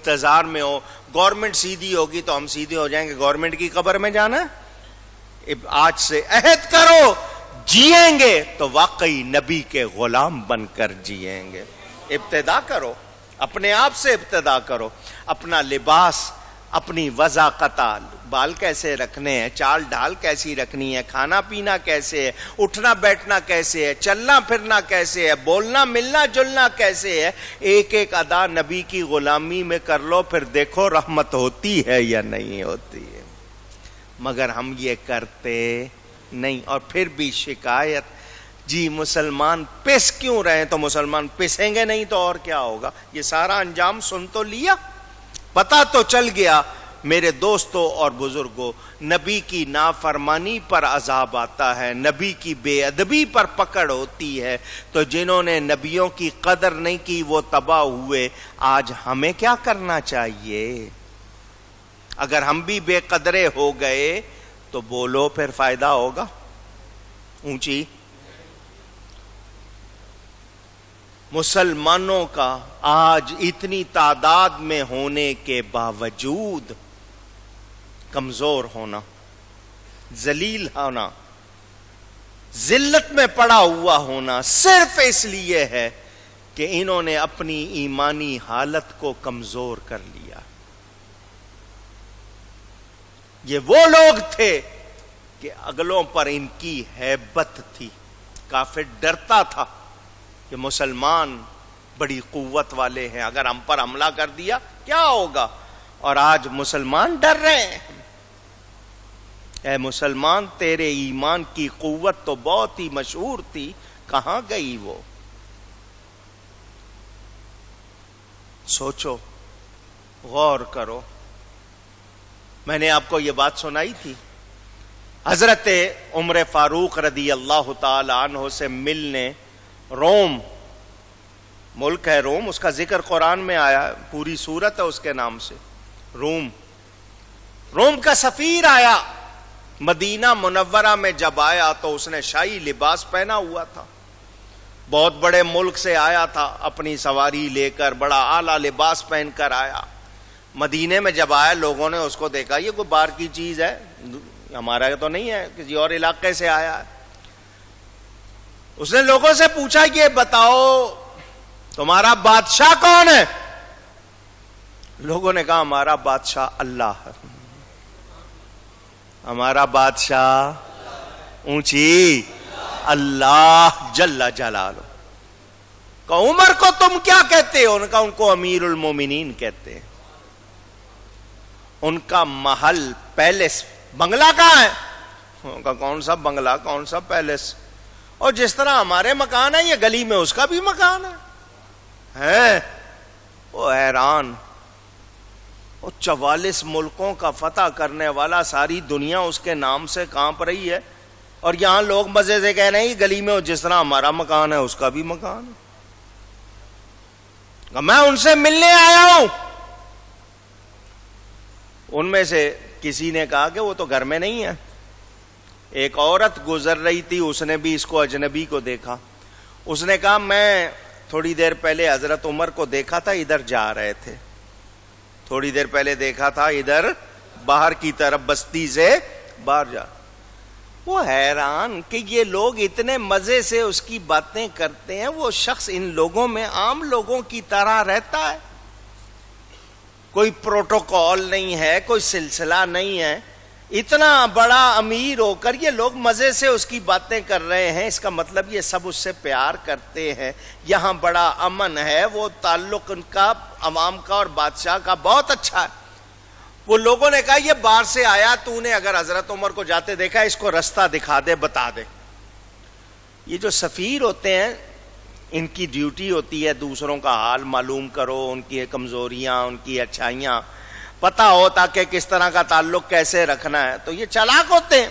انتظار میں ہو. گورنمنٹ سیدھی ہوگی تو ہم سیدھے ہو جائیں گے. گورنمنٹ کی قبر میں جانا ہے؟ آج سے عہد کرو جیئیں گے تو واقعی نبی کے غلام بن کر جیئیں گے. ابتدا کرو, اپنے آپ سے ابتدا کرو. اپنا لباس, اپنی وضاقت, بال کیسے رکھنے ہیں, چال ڈھال کیسی رکھنی ہے, کھانا پینا کیسے ہے, اٹھنا بیٹھنا کیسے ہے, چلنا پھرنا کیسے ہے, بولنا ملنا جلنا کیسے ہے, ایک ایک ادا نبی کی غلامی میں کر لو, پھر دیکھو رحمت ہوتی ہے یا نہیں ہوتی ہے. مگر ہم یہ کرتے نہیں. اور پھر بھی شکایت, جی مسلمان پس کیوں رہے؟ تو مسلمان پسیں گے نہیں تو اور کیا ہوگا؟ یہ سارا انجام سن تو لیا, پتہ تو چل گیا. میرے دوستوں اور بزرگوں, نبی کی نافرمانی پر عذاب آتا ہے, نبی کی بے ادبی پر پکڑ ہوتی ہے. تو جنہوں نے نبیوں کی قدر نہیں کی وہ تباہ ہوئے. آج ہمیں کیا کرنا چاہیے؟ اگر ہم بھی بے قدرے ہو گئے تو بولو, پھر فائدہ ہوگا. اونچی مسلمانوں کا آج اتنی تعداد میں ہونے کے باوجود کمزور ہونا, ذلیل ہونا, ذلت میں پڑا ہوا ہونا صرف اس لیے ہے کہ انہوں نے اپنی ایمانی حالت کو کمزور کر لیا. یہ وہ لوگ تھے کہ اگلوں پر ان کی ہیبت تھی. کافر ڈرتا تھا کہ مسلمان بڑی قوت والے ہیں, اگر ہم پر حملہ کر دیا کیا ہوگا؟ اور آج مسلمان ڈر رہے ہیں. اے مسلمان, تیرے ایمان کی قوت تو بہت ہی مشہور تھی, کہاں گئی وہ؟ سوچو, غور کرو. میں نے آپ کو یہ بات سنائی تھی, حضرت عمر فاروق رضی اللہ تعالی عنہ سے ملنے روم, ملک ہے روم, اس کا ذکر قرآن میں آیا, پوری سورت ہے اس کے نام سے, روم. روم کا سفیر آیا مدینہ منورہ میں. جب آیا تو اس نے شاہی لباس پہنا ہوا تھا, بہت بڑے ملک سے آیا تھا, اپنی سواری لے کر بڑا اعلیٰ لباس پہن کر آیا. مدینے میں جب آیا لوگوں نے اس کو دیکھا, یہ کوئی باہر کی چیز ہے, ہمارا تو نہیں ہے, کسی اور علاقے سے آیا ہے. اس نے لوگوں سے پوچھا, یہ بتاؤ تمہارا بادشاہ کون ہے؟ لوگوں نے کہا ہمارا بادشاہ اللہ ہے. ہمارا بادشاہ, اونچی, اللہ جل جلالہ. کہ عمر کو تم کیا کہتے ہو؟ ان کا, ان کو امیر المومنین کہتے ہیں. ان کا محل, پیلس, بنگلہ کہاں ہے؟ ان کا کون سا بنگلہ, کون سا پیلس؟ اور جس طرح ہمارے مکان ہے, یہ گلی میں اس کا بھی مکان ہے. وہ حیران, وہ 44 ملکوں کا فتح کرنے والا, ساری دنیا اس کے نام سے کانپ رہی ہے, اور یہاں لوگ مزے سے کہہ رہے ہیں گلی میں جس طرح ہمارا مکان ہے اس کا بھی مکان ہے. میں ان سے ملنے آیا ہوں. ان میں سے کسی نے کہا کہ وہ تو گھر میں نہیں ہے. ایک عورت گزر رہی تھی, اس نے بھی اس کو اجنبی کو دیکھا. اس نے کہا میں تھوڑی دیر پہلے حضرت عمر کو دیکھا تھا, ادھر جا رہے تھے, تھوڑی دیر پہلے دیکھا تھا ادھر باہر کی طرف بستی سے باہر جا. وہ حیران کہ یہ لوگ اتنے مزے سے اس کی باتیں کرتے ہیں. وہ شخص ان لوگوں میں عام لوگوں کی طرح رہتا ہے, کوئی پروٹوکول نہیں ہے, کوئی سلسلہ نہیں ہے. اتنا بڑا امیر ہو کر یہ لوگ مزے سے اس کی باتیں کر رہے ہیں. اس کا مطلب یہ سب اس سے پیار کرتے ہیں. یہاں بڑا امن ہے, وہ تعلق ان کا عوام کا اور بادشاہ کا بہت اچھا ہے. وہ لوگوں نے کہا یہ باہر سے آیا, تو نے اگر حضرت عمر کو جاتے دیکھا, اس کو رستہ دکھا دے, بتا دے. یہ جو سفیر ہوتے ہیں ان کی ڈیوٹی ہوتی ہے دوسروں کا حال معلوم کرو, ان کی کمزوریاں, ان کی اچھائیاں پتہ ہو, تاکہ کس طرح کا تعلق کیسے رکھنا ہے. تو یہ چالاک ہوتے ہیں.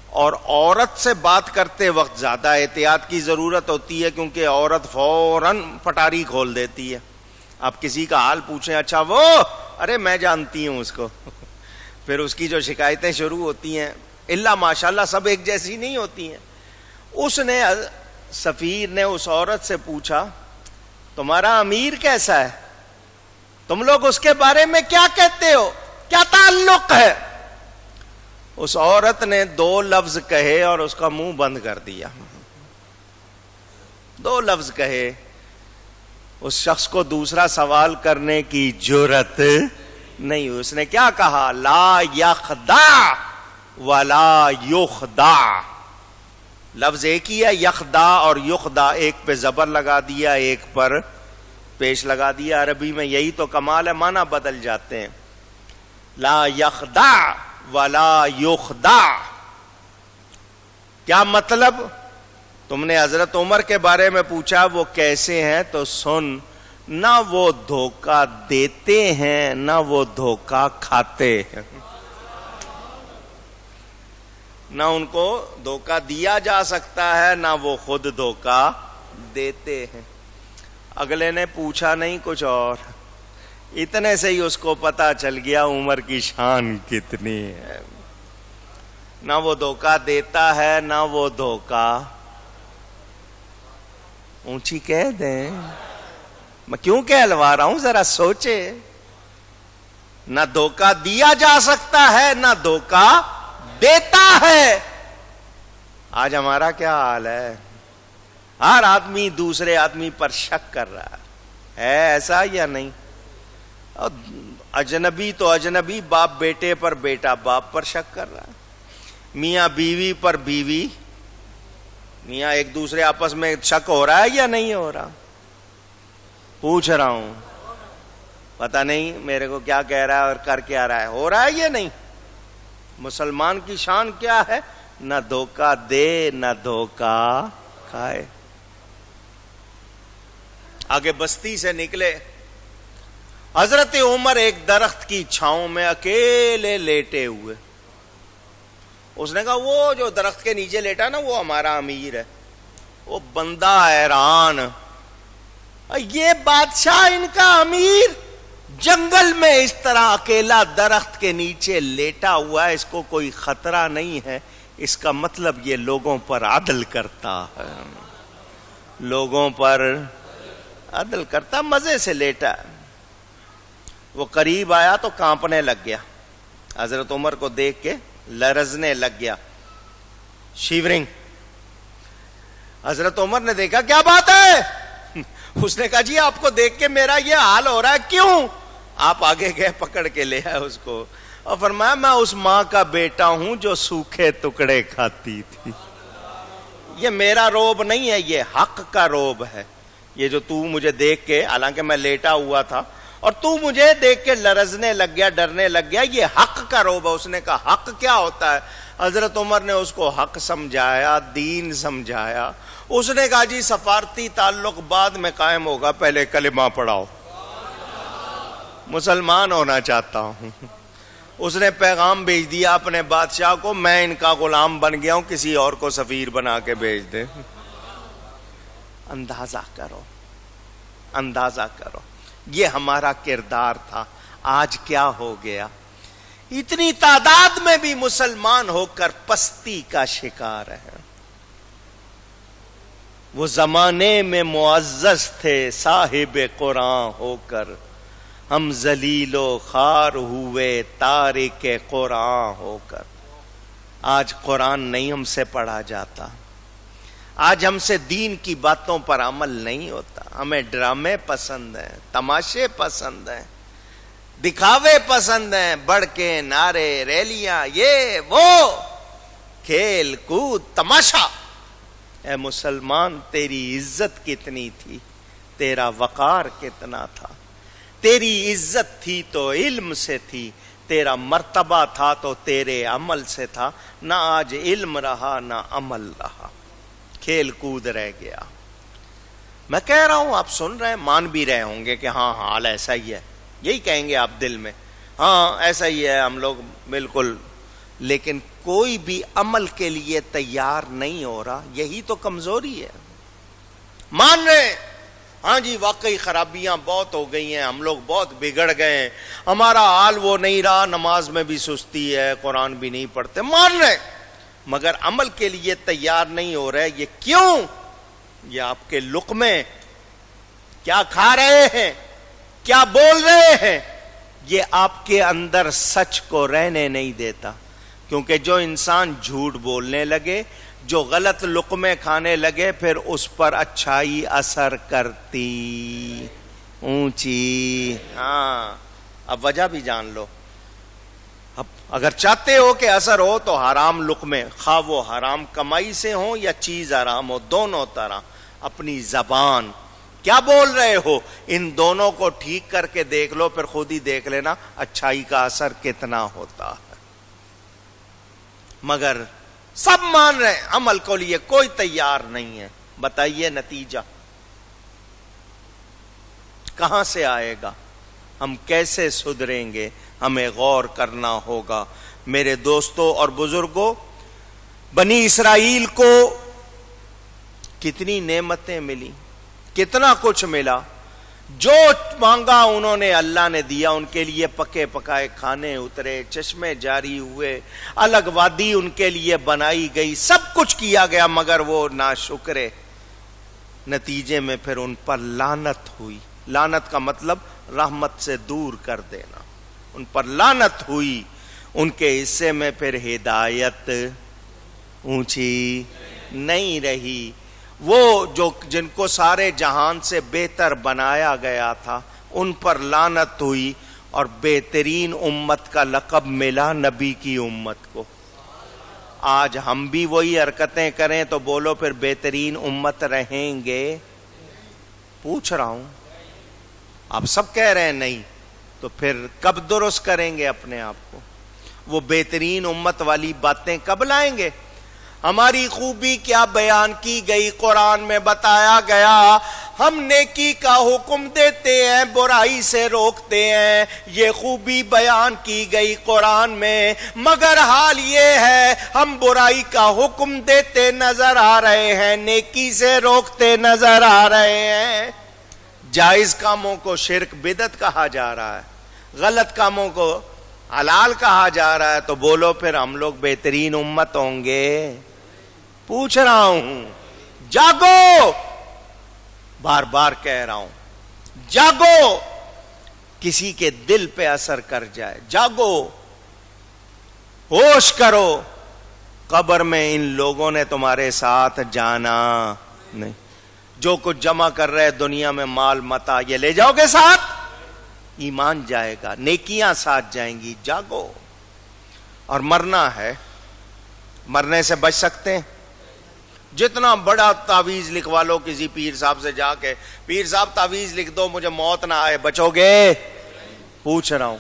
اور عورت سے بات کرتے وقت زیادہ احتیاط کی ضرورت ہوتی ہے, کیونکہ عورت فوراً پٹاری کھول دیتی ہے. آپ کسی کا حال پوچھیں, اچھا وہ, ارے میں جانتی ہوں اس کو. پھر اس کی جو شکایتیں شروع ہوتی ہیں, اللہ ماشاءاللہ سب ایک جیسی نہیں ہوتی ہیں. اس نے, سفیر نے اس عورت سے پوچھا تمہارا امیر کیسا ہے؟ تم لوگ اس کے بارے میں کیا کہتے ہو؟ کیا تعلق ہے؟ اس عورت نے 2 لفظ کہے اور اس کا منہ بند کر دیا. 2 لفظ کہے. اس شخص کو دوسرا سوال کرنے کی جرأت نہیں. اس نے کیا کہا؟ لا یخدع ولا یخدع. لفظ ایک ہی ہے، یخدع اور یخدع. ایک پہ زبر لگا دیا، ایک پر پیش لگا دیا. عربی میں یہی تو کمال ہے، معنی بدل جاتے ہیں. لا یخدع ولا یخدع. کیا مطلب؟ تم نے حضرت عمر کے بارے میں پوچھا وہ کیسے ہیں، تو سن، نہ وہ دھوکہ دیتے ہیں نہ وہ دھوکہ کھاتے ہیں. نہ ان کو دھوکہ دیا جا سکتا ہے نہ وہ خود دھوکہ دیتے ہیں. اگلے نے پوچھا نہیں کچھ اور، اتنے سے ہی اس کو پتا چل گیا عمر کی شان کتنی ہے. نہ وہ دھوکہ دیتا ہے نہ وہ دھوکہ. اونچی کہہ دیں، میں کیوں کہلوا رہا ہوں، ذرا سوچے. نہ دھوکہ دیا جا سکتا ہے نہ دھوکہ دیتا ہے. آج ہمارا کیا حال ہے؟ ہر آدمی دوسرے آدمی پر شک کر رہا ہے ایسا یا نہیں؟ اجنبی تو اجنبی، باپ بیٹے پر، بیٹا باپ پر شک کر رہا ہے. میاں بیوی پر بیوی، میاں ایک دوسرے آپس میں شک ہو رہا ہے یا نہیں ہو رہا؟ پوچھ رہا ہوں، پتہ نہیں میرے کو کیا کہہ رہا ہے اور کر کیا رہا ہے. ہو رہا ہے یا نہیں؟ مسلمان کی شان کیا ہے؟ نہ دھوکہ دے نہ دھوکہ کھائے. آگے بستی سے نکلے. حضرت عمر ایک درخت کی چھاؤں میں اکیلے لیٹے ہوئے. اس نے کہا وہ جو درخت کے نیچے لیٹا نا وہ ہمارا امیر ہے. وہ بندہ حیران، یہ بادشاہ ان کا امیر جنگل میں اس طرح اکیلا درخت کے نیچے لیٹا ہوا ہے، اس کو کوئی خطرہ نہیں ہے. اس کا مطلب یہ لوگوں پر عدل کرتا ہے، لوگوں پر عدل کرتا. مزے سے لیٹا. وہ قریب آیا تو کانپنے لگ گیا. حضرت عمر کو دیکھ کے لرزنے لگ گیا، شیورنگ. حضرت عمر نے دیکھا کیا بات ہے؟ اس نے کہا جی آپ کو دیکھ کے میرا یہ حال ہو رہا ہے. کیوں؟ آپ آگے گئے، پکڑ کے لے آئے اس کو اور فرمایا میں اس ماں کا بیٹا ہوں جو سوکھے ٹکڑے کھاتی تھی. یہ میرا روب نہیں ہے، یہ حق کا روب ہے. یہ جو تو مجھے دیکھ کے، حالانکہ میں لیٹا ہوا تھا اور تو مجھے دیکھ کے لرزنے لگ گیا، ڈرنے لگ گیا، یہ حق کا روب ہے. اس نے کہا حق کیا ہوتا ہے؟ حضرت عمر نے اس کو حق سمجھایا، دین سمجھایا. اس نے کہا جی سفارتی تعلق بعد میں قائم ہوگا، پہلے کلمہ پڑھاؤ، مسلمان ہونا چاہتا ہوں. اس نے پیغام بھیج دیا اپنے بادشاہ کو، میں ان کا غلام بن گیا ہوں، کسی اور کو سفیر بنا کے بھیج دیں. اندازہ کرو، اندازہ کرو، یہ ہمارا کردار تھا. آج کیا ہو گیا؟ اتنی تعداد میں بھی مسلمان ہو کر پستی کا شکار ہے. وہ زمانے میں معزز تھے صاحب قرآن ہو کر، ہم ذلیل و خوار ہوئے تارک قرآن ہو کر. آج قرآن نہیں ہم سے پڑھا جاتا، آج ہم سے دین کی باتوں پر عمل نہیں ہوتا. ہمیں ڈرامے پسند ہیں، تماشے پسند ہیں، دکھاوے پسند ہیں، بڑھ کے نعرے، ریلیاں، یہ وہ، کھیل کود، تماشا. اے مسلمان تیری عزت کتنی تھی، تیرا وقار کتنا تھا. تیری عزت تھی تو علم سے تھی، تیرا مرتبہ تھا تو تیرے عمل سے تھا. نہ آج علم رہا نہ عمل رہا، کھیل کود رہ گیا. میں کہہ رہا ہوں، آپ سن رہے ہیں، مان بھی رہے ہوں گے کہ ہاں حال ایسا ہی ہے. یہی کہیں گے آپ دل میں، ہاں ایسا ہی ہے ہم لوگ بالکل. لیکن کوئی بھی عمل کے لیے تیار نہیں ہو رہا. یہی تو کمزوری ہے. مان رہے ہاں جی واقعی خرابیاں بہت ہو گئی ہیں، ہم لوگ بہت بگڑ گئے ہیں، ہمارا حال وہ نہیں رہا، نماز میں بھی سستی ہے، قرآن بھی نہیں پڑھتے. مان رہے مگر عمل کے لیے تیار نہیں ہو رہے. یہ کیوں؟ یہ آپ کے لقمے کیا کھا رہے ہیں؟ کیا بول رہے ہیں؟ یہ آپ کے اندر سچ کو رہنے نہیں دیتا، کیونکہ جو انسان جھوٹ بولنے لگے، جو غلط لقمے کھانے لگے، پھر اس پر اچھائی اثر کرتی اونچی۔ ہاں، اب وجہ بھی جان لو۔ اب اگر چاہتے ہو کہ اثر ہو تو حرام لقمے، خواہ وہ حرام کمائی سے ہوں یا چیز حرام ہو، دونوں طرح اپنی زبان کیا بول رہے ہو، ان دونوں کو ٹھیک کر کے دیکھ لو، پھر خود ہی دیکھ لینا اچھائی کا اثر کتنا ہوتا ہے۔ مگر سب مان رہے ہیں، عمل کو لیے کوئی تیار نہیں ہے۔ بتائیے نتیجہ کہاں سے آئے گا؟ ہم کیسے سدھریں گے؟ ہمیں غور کرنا ہوگا۔ میرے دوستوں اور بزرگوں، بنی اسرائیل کو کتنی نعمتیں ملی، کتنا کچھ ملا، جو مانگا انہوں نے اللہ نے دیا۔ ان کے لیے پکے پکائے کھانے اترے، چشمے جاری ہوئے، الگ وادی ان کے لیے بنائی گئی، سب کچھ کیا گیا، مگر وہ ناشکرے۔ نتیجے میں پھر ان پر لعنت ہوئی۔ لعنت کا مطلب رحمت سے دور کر دینا۔ ان پر لعنت ہوئی، ان کے حصے میں پھر ہدایت اونچی نہیں رہی۔ وہ جو جن کو سارے جہان سے بہتر بنایا گیا تھا، ان پر لعنت ہوئی، اور بہترین امت کا لقب ملا نبی کی امت کو۔ آج ہم بھی وہی حرکتیں کریں تو بولو پھر بہترین امت رہیں گے؟ پوچھ رہا ہوں۔ آپ سب کہہ رہے ہیں نہیں، تو پھر کب درست کریں گے اپنے آپ کو؟ وہ بہترین امت والی باتیں کب لائیں گے؟ ہماری خوبی کیا بیان کی گئی، قرآن میں بتایا گیا، ہم نیکی کا حکم دیتے ہیں، برائی سے روکتے ہیں، یہ خوبی بیان کی گئی قرآن میں۔ مگر حال یہ ہے ہم برائی کا حکم دیتے نظر آ رہے ہیں، نیکی سے روکتے نظر آ رہے ہیں۔ جائز کاموں کو شرک بدعت کہا جا رہا ہے، غلط کاموں کو حلال کہا جا رہا ہے، تو بولو پھر ہم لوگ بہترین امت ہوں گے؟ پوچھ رہا ہوں، جاگو، بار بار کہہ رہا ہوں، جاگو، کسی کے دل پہ اثر کر جائے، جاگو، ہوش کرو، قبر میں ان لوگوں نے تمہارے ساتھ جانا نہیں۔ جو کچھ جمع کر رہے دنیا میں مال متا، یہ لے جاؤ گے ساتھ؟ ایمان جائے گا، نیکیاں ساتھ جائیں گی۔ جاگو، اور مرنا ہے، مرنے سے بچ سکتے ہیں؟ جتنا بڑا تعویذ لکھوا لو کسی پیر صاحب سے جا کے، پیر صاحب تعویذ لکھ دو مجھے موت نہ آئے، بچو گے؟ پوچھ رہا ہوں۔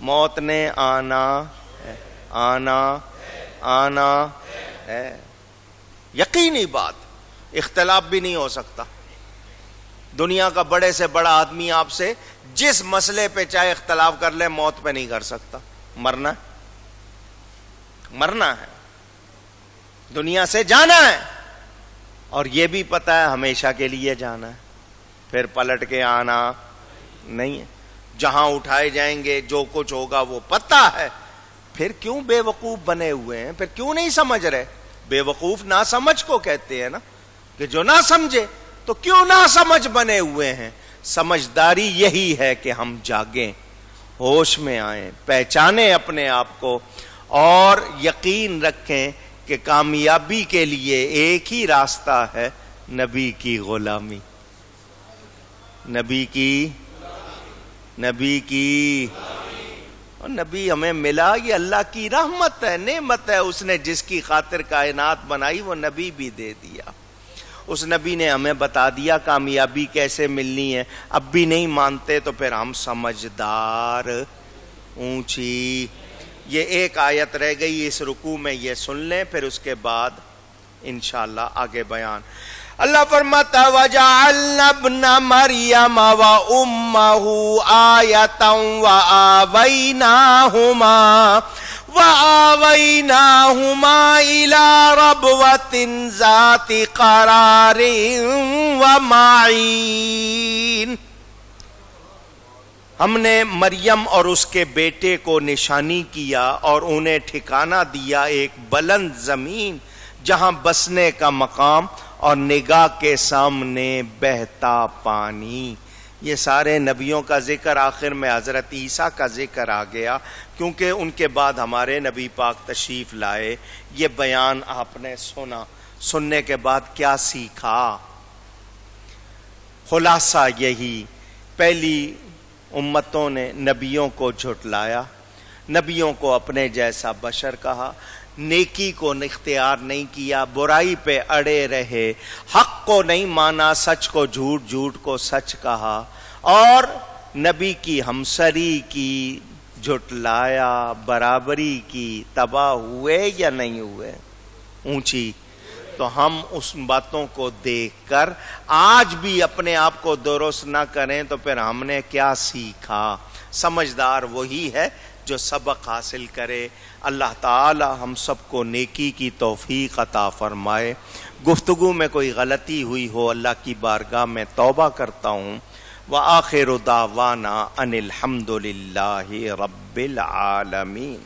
موت نے آنا ہے، آنا آنا ہے، یقینی بات، اختلاف بھی نہیں ہو سکتا۔ دنیا کا بڑے سے بڑا آدمی آپ سے جس مسئلے پہ چاہے اختلاف کر لے، موت پہ نہیں کر سکتا۔ مرنا، مرنا ہے، دنیا سے جانا ہے، اور یہ بھی پتا ہے ہمیشہ کے لیے جانا ہے، پھر پلٹ کے آنا نہیں ہے۔ جہاں اٹھائے جائیں گے جو کچھ ہوگا وہ پتا ہے، پھر کیوں بے وقوف بنے ہوئے ہیں؟ پھر کیوں نہیں سمجھ رہے؟ بے وقوف نہ سمجھ کو کہتے ہیں نا، کہ جو نہ سمجھے، تو کیوں نہ سمجھ بنے ہوئے ہیں؟ سمجھداری یہی ہے کہ ہم جاگیں، ہوش میں آئیں، پہچانیں اپنے آپ کو، اور یقین رکھیں کہ کامیابی کے لیے ایک ہی راستہ ہے، نبی کی غلامی، نبی کی، اور نبی ہمیں ملا، یہ اللہ کی رحمت ہے، نعمت ہے، اس نے جس کی خاطر کائنات بنائی وہ نبی بھی دے دیا۔ اس نبی نے ہمیں بتا دیا کامیابی کیسے ملنی ہے۔ اب بھی نہیں مانتے تو پھر ہم سمجھدار اونچی۔ یہ ایک آیت رہ گئی اس رکوع میں، یہ سن لیں، پھر اس کے بعد انشاءاللہ آگے بیان۔ اللہ فرماتا وَجَعَلْنَا ابْنَ مَرْيَمَ وَأُمَّهُ آيَةً وَآوَيْنَاهُمَا إِلَى رَبْوَةٍ ذَاتِ قَرَارٍ وَمَعِينٍ۔ ہم نے مریم اور اس کے بیٹے کو نشانی کیا اور انہیں ٹھکانہ دیا ایک بلند زمین جہاں بسنے کا مقام اور نگاہ کے سامنے بہتا پانی۔ یہ سارے نبیوں کا ذکر، آخر میں حضرت عیسیٰ کا ذکر آ گیا، کیونکہ ان کے بعد ہمارے نبی پاک تشریف لائے۔ یہ بیان آپ نے سنا، سننے کے بعد کیا سیکھا؟ خلاصہ یہی، پہلی امتوں نے نبیوں کو جھٹلایا، نبیوں کو اپنے جیسا بشر کہا، نیکی کو اختیار نہیں کیا، برائی پہ اڑے رہے، حق کو نہیں مانا، سچ کو جھوٹ، جھوٹ کو سچ کہا، اور نبی کی ہمسری کی، جھٹلایا، برابری کی، تباہ ہوئے یا نہیں ہوئے؟ اونچی۔ تو ہم اس باتوں کو دیکھ کر آج بھی اپنے آپ کو درست نہ کریں تو پھر ہم نے کیا سیکھا؟ سمجھدار وہی ہے جو سبق حاصل کرے۔ اللہ تعالی ہم سب کو نیکی کی توفیق عطا فرمائے۔ گفتگو میں کوئی غلطی ہوئی ہو اللہ کی بارگاہ میں توبہ کرتا ہوں۔ وآخر دعوانا ان الحمد للہ رب العالمین۔